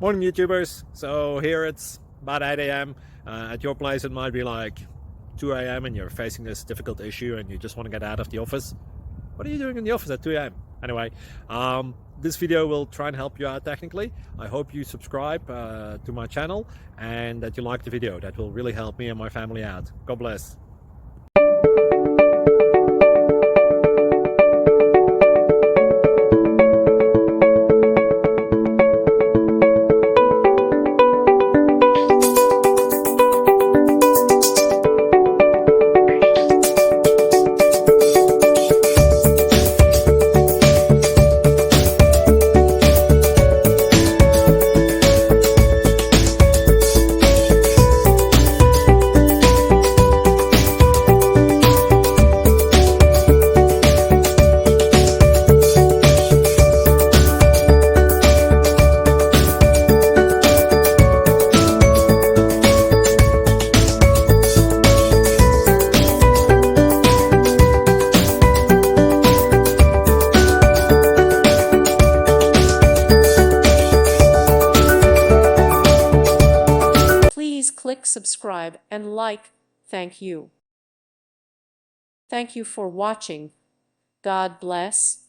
Morning YouTubers. So here it's about 8 a.m. At your place it might be like 2 a.m. and you're facing this difficult issue and you just want to get out of the office. What are you doing in the office at 2 a.m.? Anyway, this video will try and help you out technically. I hope you subscribe to my channel and that you like the video. That will really help me and my family out. God bless. Please click subscribe and like. Thank you. Thank you for watching. God bless.